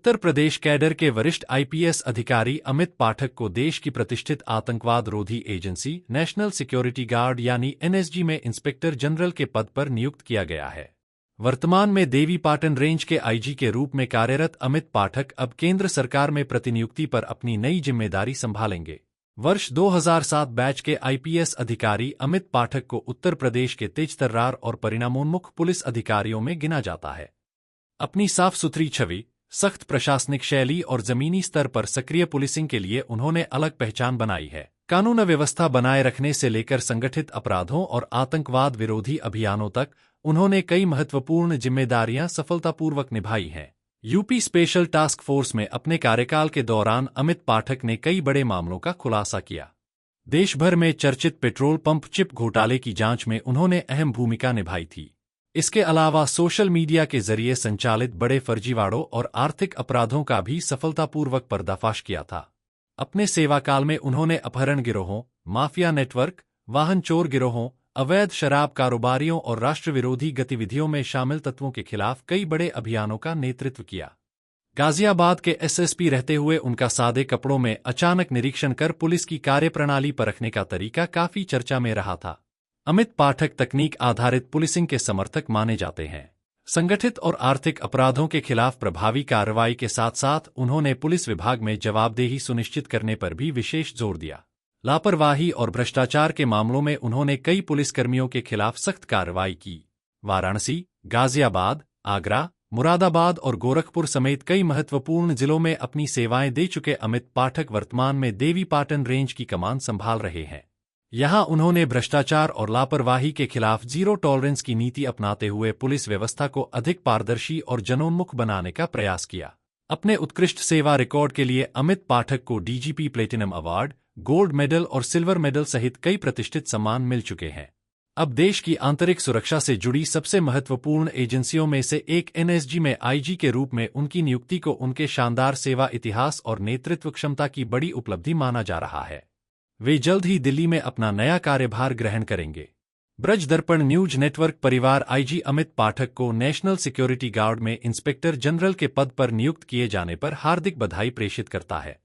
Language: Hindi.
उत्तर प्रदेश कैडर के वरिष्ठ आईपीएस अधिकारी अमित पाठक को देश की प्रतिष्ठित आतंकवाद रोधी एजेंसी नेशनल सिक्योरिटी गार्ड यानी एनएसजी में इंस्पेक्टर जनरल के पद पर नियुक्त किया गया है। वर्तमान में देवीपाटन रेंज के आईजी के रूप में कार्यरत अमित पाठक अब केंद्र सरकार में प्रतिनियुक्ति पर अपनी नई जिम्मेदारी संभालेंगे। वर्ष 2007 बैच के आईपीएस अधिकारी अमित पाठक को उत्तर प्रदेश के तेजतर्रार और परिणामोन्मुख पुलिस अधिकारियों में गिना जाता है। अपनी साफ सुथरी छवि, सख्त प्रशासनिक शैली और जमीनी स्तर पर सक्रिय पुलिसिंग के लिए उन्होंने अलग पहचान बनाई है। कानून व्यवस्था बनाए रखने से लेकर संगठित अपराधों और आतंकवाद विरोधी अभियानों तक उन्होंने कई महत्वपूर्ण जिम्मेदारियां सफलतापूर्वक निभाई हैं। यूपी स्पेशल टास्क फोर्स में अपने कार्यकाल के दौरान अमित पाठक ने कई बड़े मामलों का खुलासा किया। देश भर में चर्चित पेट्रोल पंप चिप घोटाले की जांच में उन्होंने अहम भूमिका निभाई थी। इसके अलावा सोशल मीडिया के जरिए संचालित बड़े फर्जीवाड़ों और आर्थिक अपराधों का भी सफलतापूर्वक पर्दाफाश किया था। अपने सेवाकाल में उन्होंने अपहरण गिरोहों, माफिया नेटवर्क, वाहन चोर गिरोहों, अवैध शराब कारोबारियों और राष्ट्रविरोधी गतिविधियों में शामिल तत्वों के खिलाफ कई बड़े अभियानों का नेतृत्व किया। गाजियाबाद के एसएसपी रहते हुए उनका सादे कपड़ों में अचानक निरीक्षण कर पुलिस की कार्यप्रणाली परखने का तरीका काफी चर्चा में रहा था। अमित पाठक तकनीक आधारित पुलिसिंग के समर्थक माने जाते हैं। संगठित और आर्थिक अपराधों के खिलाफ प्रभावी कार्रवाई के साथ साथ उन्होंने पुलिस विभाग में जवाबदेही सुनिश्चित करने पर भी विशेष जोर दिया। लापरवाही और भ्रष्टाचार के मामलों में उन्होंने कई पुलिसकर्मियों के खिलाफ सख्त कार्रवाई की। वाराणसी, गाजियाबाद, आगरा, मुरादाबाद और गोरखपुर समेत कई महत्वपूर्ण जिलों में अपनी सेवाएं दे चुके अमित पाठक वर्तमान में देवीपाटन रेंज की कमान संभाल रहे हैं। यहां उन्होंने भ्रष्टाचार और लापरवाही के खिलाफ जीरो टॉलरेंस की नीति अपनाते हुए पुलिस व्यवस्था को अधिक पारदर्शी और जनोन्मुख बनाने का प्रयास किया। अपने उत्कृष्ट सेवा रिकॉर्ड के लिए अमित पाठक को DGP platinum award, gold medal और सिल्वर मेडल सहित कई प्रतिष्ठित सम्मान मिल चुके हैं। अब देश की आंतरिक सुरक्षा से जुड़ी सबसे महत्वपूर्ण एजेंसियों में से एक एनएसजी में आईजी के रूप में उनकी नियुक्ति को उनके शानदार सेवा इतिहास और नेतृत्व क्षमता की बड़ी उपलब्धि माना जा रहा है। वे जल्द ही दिल्ली में अपना नया कार्यभार ग्रहण करेंगे। ब्रज दर्पण न्यूज नेटवर्क परिवार आईजी अमित पाठक को नेशनल सिक्योरिटी गार्ड में इंस्पेक्टर जनरल के पद पर नियुक्त किए जाने पर हार्दिक बधाई प्रेषित करता है।